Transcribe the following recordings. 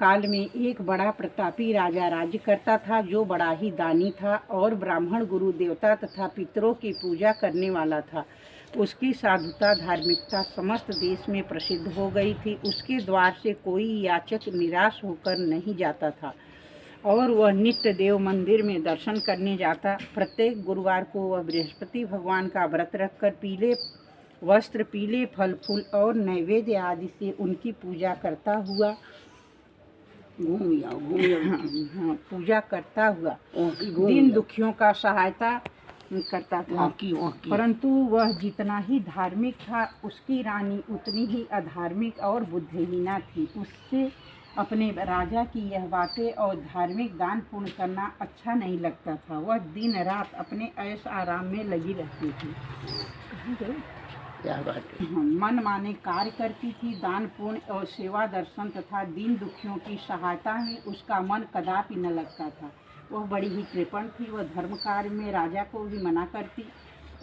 काल में एक बड़ा प्रतापी राजा राज्य करता था, जो बड़ा ही दानी था और ब्राह्मण गुरु देवता तथा पितरों की पूजा करने वाला था। उसकी साधुता धार्मिकता समस्त देश में प्रसिद्ध हो गई थी। उसके द्वार से कोई याचक निराश होकर नहीं जाता था और वह नित्य देव मंदिर में दर्शन करने जाता। प्रत्येक गुरुवार को वह बृहस्पति भगवान का व्रत रखकर पीले वस्त्र, पीले फल फूल और नैवेद्य आदि से उनकी पूजा करता हुआ पूजा करता हुआ दीन दुखियों का सहायता करता था। परंतु वह जितना ही धार्मिक था, उसकी रानी उतनी ही अधार्मिक और बुद्धिहीना थी। उससे अपने राजा की यह बातें और धार्मिक दान पुण्य करना अच्छा नहीं लगता था। वह दिन रात अपने ऐश आराम में लगी रहती थी, मन माने कार्य करती थी। दान पुण्य और सेवा दर्शन तथा दीन दुखियों की सहायता में उसका मन कदापि न लगता था। वह बड़ी ही कृपण थी। वह धर्म कार्य में राजा को भी मना करती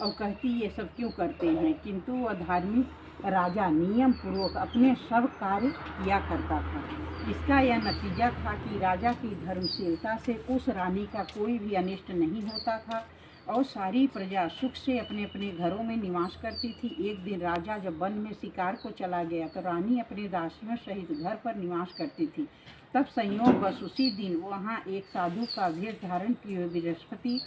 और कहती ये सब क्यों करते हैं, किंतु वह धार्मिक राजा नियम पूर्वक अपने सब कार्य किया करता था। इसका यह नतीजा था कि राजा की धर्मशीलता से उस रानी का कोई भी अनिष्ट नहीं होता था और सारी प्रजा सुख से अपने अपने घरों में निवास करती थी। एक दिन राजा जब वन में शिकार को चला गया तो रानी अपने दासियों सहित घर पर निवास करती थी। तब संयोगवश उसी दिन वहाँ एक साधु का वेश धारण किए बृहस्पति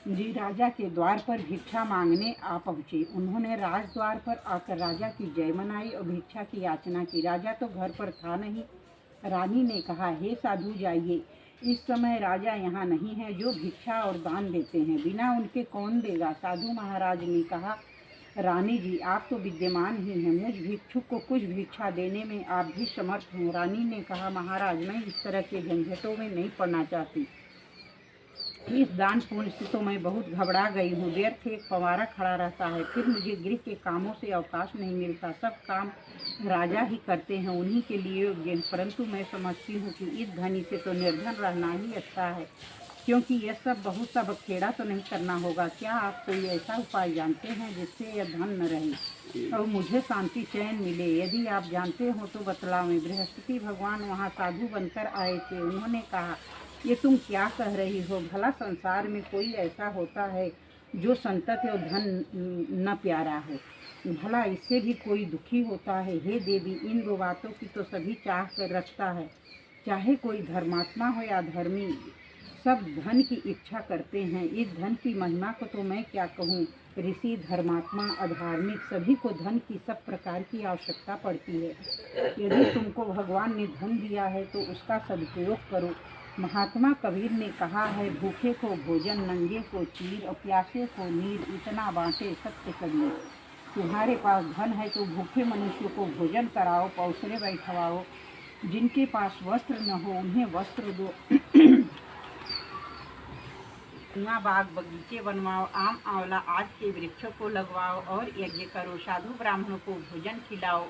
जी राजा के द्वार पर भिक्षा मांगने आ पहुँचे। उन्होंने राजद्वार पर आकर राजा की जय मनाई और भिक्षा की याचना की। राजा तो घर पर था नहीं। रानी ने कहा, हे साधु जाइए, इस समय राजा यहाँ नहीं है जो भिक्षा और दान देते हैं, बिना उनके कौन देगा। साधु महाराज ने कहा, रानी जी आप तो विद्यमान ही हैं, मुझ भिक्षुक को कुछ भिक्षा देने में आप भी समर्थ हों। रानी ने कहा, महाराज मैं इस तरह के झंझटों में नहीं पड़ना चाहती। इस दान पुण्य से तो मैं बहुत घबरा गई हूँ। व्यर्थ एक पवारा खड़ा रहता है, फिर मुझे गृह के कामों से अवकाश नहीं मिलता। सब काम राजा ही करते हैं, उन्हीं के लिए योग्य। परंतु मैं समझती हूँ कि इस धनी से तो निर्धन रहना ही अच्छा है, क्योंकि यह सब बहुत सा बखेड़ा तो नहीं करना होगा। क्या आप कोई ऐसा उपाय जानते हैं जिससे यह धन न रहे और मुझे शांति चैन मिले? यदि आप जानते हो तो बतलावें। बृहस्पति भगवान वहाँ साधु बनकर आए थे। उन्होंने कहा, ये तुम क्या कह रही हो? भला संसार में कोई ऐसा होता है जो संतति और धन न प्यारा हो? भला इससे भी कोई दुखी होता है? हे देवी, इन दो बातों की तो सभी चाह कर रखता है, चाहे कोई धर्मात्मा हो या धर्मी, सब धन की इच्छा करते हैं। इस धन की महिमा को तो मैं क्या कहूँ। ऋषि, धर्मात्मा, अधार्मिक सभी को धन की सब प्रकार की आवश्यकता पड़ती है। यदि तुमको भगवान ने धन दिया है तो उसका सदुपयोग करो। महात्मा कबीर ने कहा है, भूखे को भोजन, नंगे को चीर और प्यासे को नीर, इतना बांटे सत्य कबीर। तुम्हारे पास धन है तो भूखे मनुष्य को भोजन कराओ, पौसरे बैठवाओ। जिनके पास वस्त्र न हो उन्हें वस्त्र दो। बाग बगीचे बनवाओ, आम आंवला आदि के वृक्षों को लगवाओ और यज्ञ करो। साधु ब्राह्मणों को भोजन खिलाओ।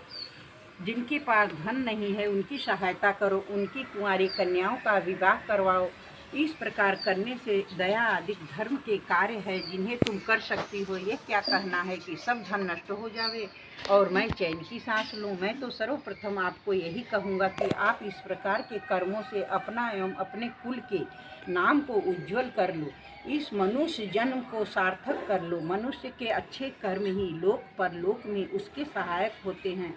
जिनके पास धन नहीं है उनकी सहायता करो। उनकी कुंवारी कन्याओं का विवाह करवाओ। इस प्रकार करने से दया आदि धर्म के कार्य है जिन्हें तुम कर सकती हो। ये क्या कहना है कि सब धन नष्ट हो जावे और मैं चैन की सांस लूं? मैं तो सर्वप्रथम आपको यही कहूँगा कि आप इस प्रकार के कर्मों से अपना एवं अपने कुल के नाम को उज्ज्वल कर लो। इस मनुष्य जन्म को सार्थक कर लो। मनुष्य के अच्छे कर्म ही लोक परलोक में उसके सहायक होते हैं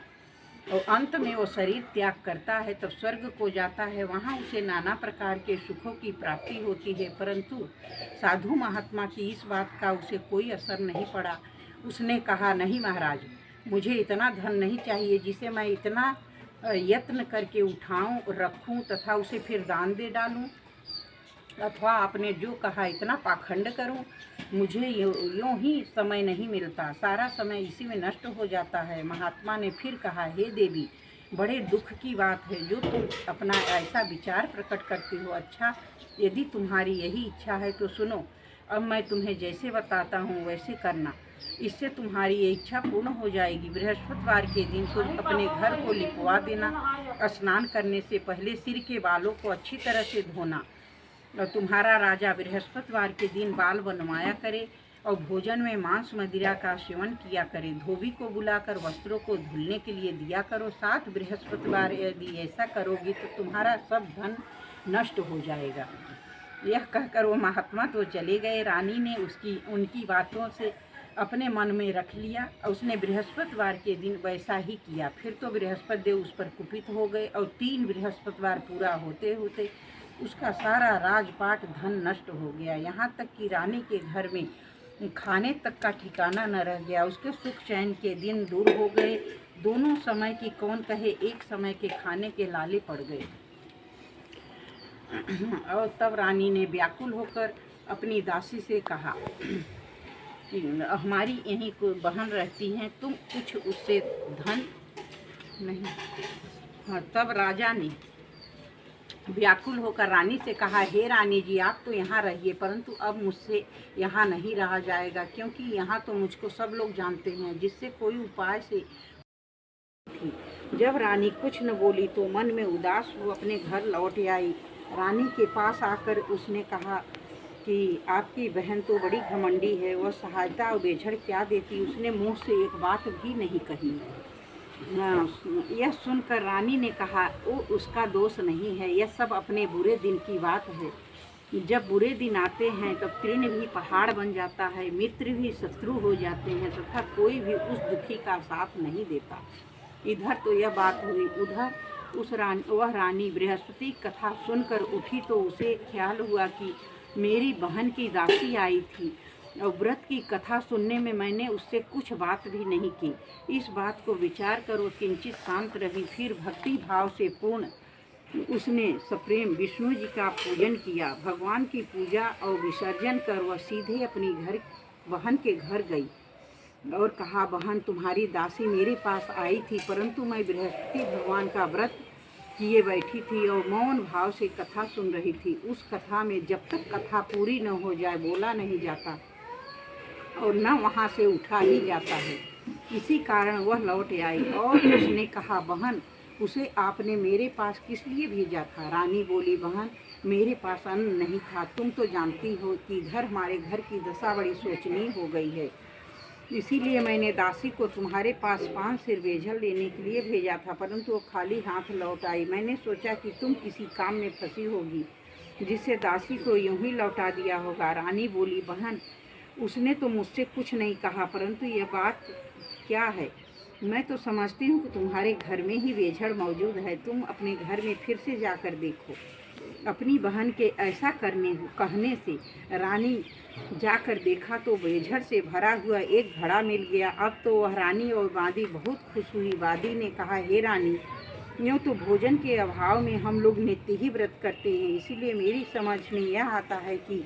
और अंत में वो शरीर त्याग करता है तब स्वर्ग को जाता है। वहाँ उसे नाना प्रकार के सुखों की प्राप्ति होती है। परंतु साधु महात्मा की इस बात का उसे कोई असर नहीं पड़ा। उसने कहा, नहीं महाराज, मुझे इतना धन नहीं चाहिए जिसे मैं इतना यत्न करके उठाऊं, रखूं तथा उसे फिर दान दे डालूं, अथवा आपने जो कहा इतना पाखंड करूं। मुझे यूँ ही समय नहीं मिलता, सारा समय इसी में नष्ट हो जाता है। महात्मा ने फिर कहा, हे देवी, बड़े दुख की बात है जो तुम अपना ऐसा विचार प्रकट करती हो। अच्छा, यदि तुम्हारी यही इच्छा है तो सुनो, अब मैं तुम्हें जैसे बताता हूँ वैसे करना, इससे तुम्हारी ये इच्छा पूर्ण हो जाएगी। बृहस्पतिवार के दिन तुम अपने घर को लिपवा देना। स्नान करने से पहले सिर के बालों को अच्छी तरह से धोना और तुम्हारा राजा बृहस्पतिवार के दिन बाल बनवाया करे और भोजन में मांस मदिरा का सेवन किया करे। धोबी को बुलाकर वस्त्रों को धुलने के लिए दिया करो। 7 बृहस्पतिवार यदि ऐसा करोगी तो तुम्हारा सब धन नष्ट हो जाएगा। यह कहकर वो महात्मा तो चले गए। रानी ने उनकी बातों से अपने मन में रख लिया और उसने बृहस्पतिवार के दिन वैसा ही किया। फिर तो बृहस्पति देव उस पर कुपित हो गए और 3 बृहस्पतिवार पूरा होते होते उसका सारा राजपाट धन नष्ट हो गया। यहाँ तक कि रानी के घर में खाने तक का ठिकाना न रह गया। उसके सुख चैन के दिन दूर हो गए। दोनों समय की कौन कहे, एक समय के खाने के लाले पड़ गए। और तब रानी ने व्याकुल होकर अपनी दासी से कहा कि हमारी यहीं कोई बहन रहती हैं, तुम कुछ उससे धन नहीं। हाँ, तब राजा ने व्याकुल होकर रानी से कहा, हे रानी जी, आप तो यहाँ रहिए, परंतु अब मुझसे यहाँ नहीं रहा जाएगा, क्योंकि यहाँ तो मुझको सब लोग जानते हैं। जिससे कोई उपाय से जब रानी कुछ न बोली तो मन में उदास हो अपने घर लौट आई। रानी के पास आकर उसने कहा कि आपकी बहन तो बड़ी घमंडी है, वह सहायता और बेझड़ क्या देती, उसने मुँह से एक बात भी नहीं कही। यह सुनकर रानी ने कहा, वो उसका दोष नहीं है, यह सब अपने बुरे दिन की बात है। जब बुरे दिन आते हैं तब तृण भी पहाड़ बन जाता है, मित्र भी शत्रु हो जाते हैं तथा कोई भी उस दुखी का साथ नहीं देता। इधर तो यह बात हुई। उधर वह रानी बृहस्पति कथा सुनकर उठी तो उसे ख्याल हुआ कि मेरी बहन की दासी आई थी और व्रत की कथा सुनने में मैंने उससे कुछ बात भी नहीं की। इस बात को विचार कर वो किंचित शांत रही। फिर भक्ति भाव से पूर्ण उसने सप्रेम विष्णु जी का पूजन किया। भगवान की पूजा और विसर्जन कर वह सीधे अपनी बहन के घर गई और कहा, बहन, तुम्हारी दासी मेरे पास आई थी, परंतु मैं बृहस्पति भगवान का व्रत किए बैठी थी और मौन भाव से कथा सुन रही थी। उस कथा में जब तक कथा पूरी न हो जाए बोला नहीं जाता और न वहाँ से उठा ही जाता है। इसी कारण वह लौट आई और उसने कहा, बहन, उसे आपने मेरे पास किस लिए भेजा था? रानी बोली, बहन, मेरे पास अन्न नहीं था। तुम तो जानती हो कि इधर हमारे घर की दशा बड़ी शोचनीय हो गई है, इसीलिए मैंने दासी को तुम्हारे पास 5 सिर बेझल लेने के लिए भेजा था, परंतु वो खाली हाथ लौट आई। मैंने सोचा कि तुम किसी काम में फंसी होगी, जिससे दासी को यूं ही लौटा दिया होगा। रानी बोली, बहन, उसने तो मुझसे कुछ नहीं कहा, परंतु यह बात क्या है? मैं तो समझती हूँ कि तुम्हारे घर में ही बेझड़ मौजूद है। तुम अपने घर में फिर से जाकर देखो। अपनी बहन के ऐसा कहने से रानी जाकर देखा तो बेझड़ से भरा हुआ एक घड़ा मिल गया। अब तो वह रानी और वादी बहुत खुश हुई। वादी ने कहा, हे रानी, यूँ तो भोजन के अभाव में हम लोग नित्य ही व्रत करते हैं, इसीलिए मेरी समझ में यह आता है कि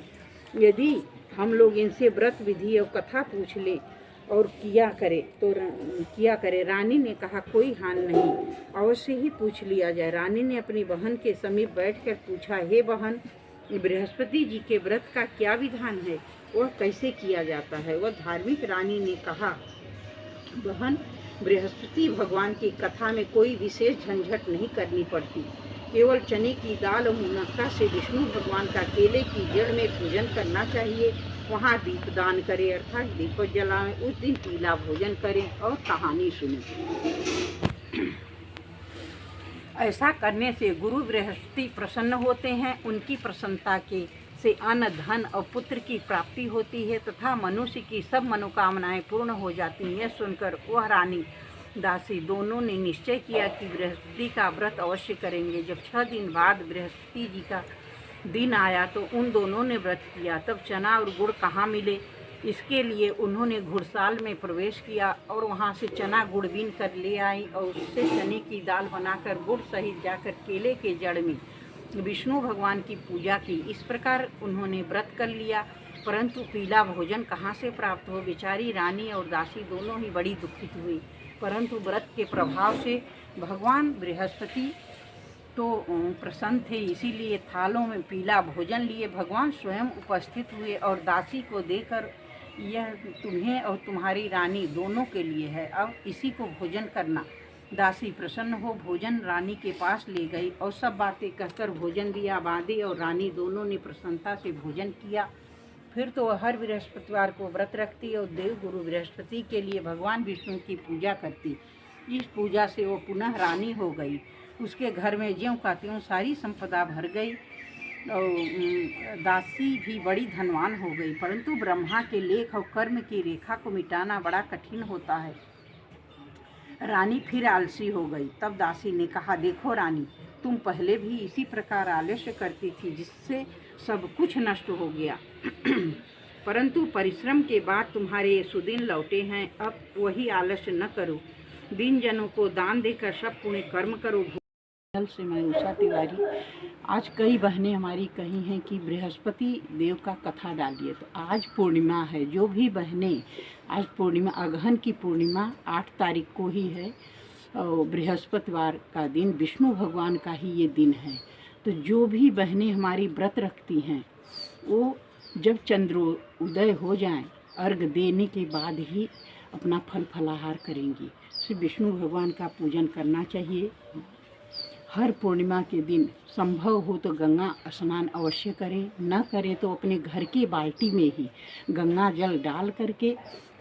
यदि हम लोग इनसे व्रत विधि और कथा पूछ ले और किया करे। रानी ने कहा, कोई हानि नहीं, अवश्य ही पूछ लिया जाए। रानी ने अपनी बहन के समीप बैठकर पूछा, हे बहन, बृहस्पति जी के व्रत का क्या विधान है, वह कैसे किया जाता है? वह धार्मिक रानी ने कहा, बहन, बृहस्पति भगवान की कथा में कोई विशेष झंझट नहीं करनी पड़ती। केवल चने की दाल और मुनक्का से विष्णु भगवान का केले की जड़ में पूजन करना चाहिए। वहाँ दीपदान करें, अर्थात दीप जलाएं। उस दिन पीला भोजन करें और कहानी सुनें। ऐसा करने से गुरु बृहस्पति प्रसन्न होते हैं। उनकी प्रसन्नता से अन्न, धन और पुत्र की प्राप्ति होती है तथा मनुष्य की सब मनोकामनाएं पूर्ण हो जाती हैं। यह सुनकर वह रानी दासी दोनों ने निश्चय किया कि बृहस्पति का व्रत अवश्य करेंगे। जब 6 दिन बाद बृहस्पति जी का दिन आया तो उन दोनों ने व्रत किया। तब चना और गुड़ कहाँ मिले, इसके लिए उन्होंने घुड़साल में प्रवेश किया और वहाँ से चना गुड़ बीन कर ले आई और उससे चने की दाल बनाकर गुड़ सहित जाकर केले के जड़ में विष्णु भगवान की पूजा की। इस प्रकार उन्होंने व्रत कर लिया, परंतु पीला भोजन कहाँ से प्राप्त हो? बेचारी रानी और दासी दोनों ही बड़ी दुखित हुई। परंतु व्रत के प्रभाव से भगवान बृहस्पति तो प्रसन्न थे, इसीलिए थालों में पीला भोजन लिए भगवान स्वयं उपस्थित हुए और दासी को देकर, यह तुम्हें और तुम्हारी रानी दोनों के लिए है, अब इसी को भोजन करना। दासी प्रसन्न हो भोजन रानी के पास ले गई और सब बातें कहकर भोजन दिया। वादी और रानी दोनों ने प्रसन्नता से भोजन किया। फिर तो वह हर बृहस्पतिवार को व्रत रखती और देव गुरु बृहस्पति के लिए भगवान विष्णु की पूजा करती। इस पूजा से वो पुनः रानी हो गई। उसके घर में ज्यों का त्यों सारी संपदा भर गई और दासी भी बड़ी धनवान हो गई। परंतु ब्रह्मा के लेख और कर्म की रेखा को मिटाना बड़ा कठिन होता है। रानी फिर आलसी हो गई। तब दासी ने कहा, देखो रानी, तुम पहले भी इसी प्रकार आलस्य करती थी, जिससे सब कुछ नष्ट हो गया। परंतु परिश्रम के बाद तुम्हारे ये सुदिन लौटे हैं। अब वही आलस्य न करो, दीन जनों को दान देकर सब पुण्य कर्म करो। कल से मैं उषा तिवारी। आज कई बहनें हमारी कही हैं कि बृहस्पति देव का कथा डालिए, तो आज पूर्णिमा है। जो भी बहनें, आज पूर्णिमा, अगहन की पूर्णिमा 8 तारीख को ही है और बृहस्पतिवार का दिन विष्णु भगवान का ही ये दिन है। तो जो भी बहनें हमारी व्रत रखती हैं, वो जब चंद्रोदय हो जाए, अर्घ देने के बाद ही अपना फल फलाहार करेंगी। श्री विष्णु भगवान का पूजन करना चाहिए। हर पूर्णिमा के दिन संभव हो तो गंगा स्नान अवश्य करें, न करें तो अपने घर की बाल्टी में ही गंगा जल डाल करके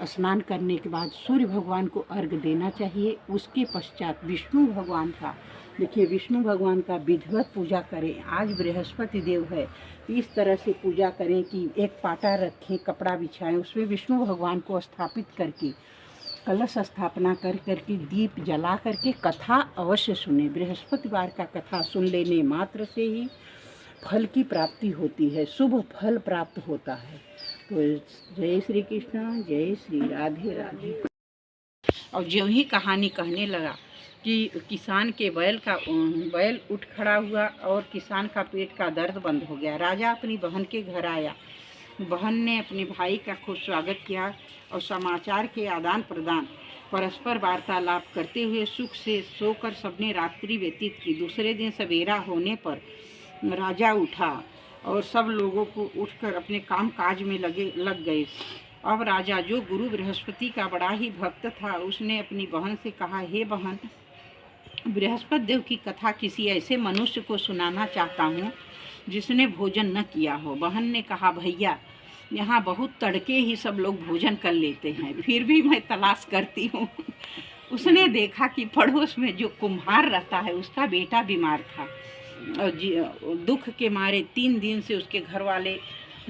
स्नान करने के बाद सूर्य भगवान को अर्घ देना चाहिए। उसके पश्चात विष्णु भगवान का, देखिए, विष्णु भगवान का विधिवत पूजा करें। आज बृहस्पति देव है, इस तरह से पूजा करें कि एक पाटा रखें, कपड़ा बिछाएं, उसमें विष्णु भगवान को स्थापित करके कलश स्थापना कर करके दीप जला करके कथा अवश्य सुने। बृहस्पतिवार का कथा सुन लेने मात्र से ही फल की प्राप्ति होती है, शुभ फल प्राप्त होता है। तो जय श्री कृष्ण, जय श्री राधे राधे। और जो ही कहानी कहने लगा कि किसान के बैल उठ खड़ा हुआ और किसान का पेट का दर्द बंद हो गया। राजा अपनी बहन के घर आया। बहन ने अपने भाई का खूब स्वागत किया और समाचार के आदान प्रदान, परस्पर वार्तालाप करते हुए सुख से सोकर सबने रात्रि व्यतीत की। दूसरे दिन सवेरा होने पर राजा उठा और सब लोगों को उठकर अपने काम काज में लग गए। अब राजा, जो गुरु बृहस्पति का बड़ा ही भक्त था, उसने अपनी बहन से कहा, हे बहन, बृहस्पति देव की कथा किसी ऐसे मनुष्य को सुनाना चाहता हूँ जिसने भोजन न किया हो। बहन ने कहा, भैया, यहाँ बहुत तड़के ही सब लोग भोजन कर लेते हैं, फिर भी मैं तलाश करती हूँ। उसने देखा कि पड़ोस में जो कुम्हार रहता है, उसका बेटा बीमार था और दुख के मारे 3 दिन से उसके घर वाले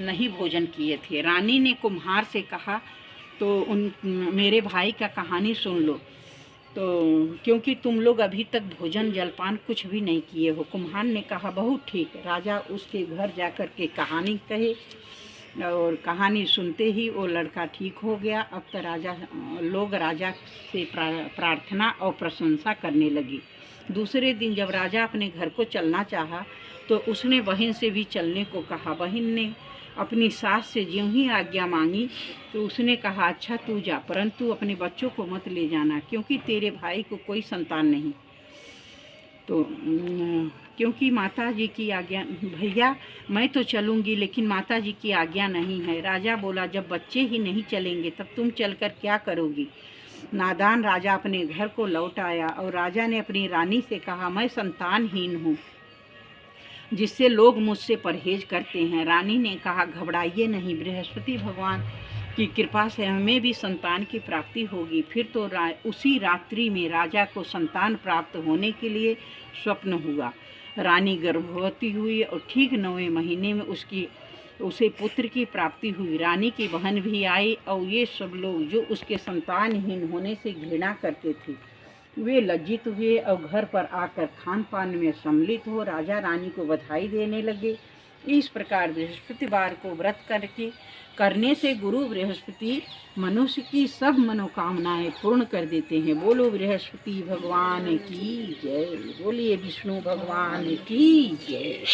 नहीं भोजन किए थे। रानी ने कुम्हार से कहा, तो मेरे भाई का कहानी सुन लो, तो क्योंकि तुम लोग अभी तक भोजन जलपान कुछ भी नहीं किए हो। कुम्हार ने कहा, बहुत ठीक। राजा उसके घर जाकर के कहानी कहे और कहानी सुनते ही वो लड़का ठीक हो गया। अब तो राजा से प्रार्थना और प्रशंसा करने लगी। दूसरे दिन जब राजा अपने घर को चलना चाहा तो उसने बहन से भी चलने को कहा। बहन ने अपनी सास से ज्यों ही आज्ञा मांगी तो उसने कहा, अच्छा तू जा, परंतु अपने बच्चों को मत ले जाना, क्योंकि तेरे भाई को कोई संतान नहीं। तो क्योंकि माता जी की आज्ञा, भैया मैं तो चलूँगी लेकिन माता जी की आज्ञा नहीं है। राजा बोला, जब बच्चे ही नहीं चलेंगे तब तुम चलकर क्या करोगी। नादान राजा अपने घर को लौट आया और राजा ने अपनी रानी से कहा, मैं संतानहीन हूँ, जिससे लोग मुझसे परहेज करते हैं। रानी ने कहा, घबराइए नहीं, बृहस्पति भगवान की कृपा से हमें भी संतान की प्राप्ति होगी। फिर तो उसी रात्रि में राजा को संतान प्राप्त होने के लिए स्वप्न हुआ। रानी गर्भवती हुई और ठीक 9वें महीने में उसे पुत्र की प्राप्ति हुई। रानी की बहन भी आई और ये सब लोग जो उसके संतानहीन होने से घृणा करते थे, वे लज्जित हुए और घर पर आकर खान पान में सम्मिलित हो राजा रानी को बधाई देने लगे। इस प्रकार बृहस्पतिवार को व्रत करने से गुरु बृहस्पति मनुष्य की सब मनोकामनाएं पूर्ण कर देते हैं। बोलो बृहस्पति भगवान की जय, बोलिए विष्णु भगवान की जय।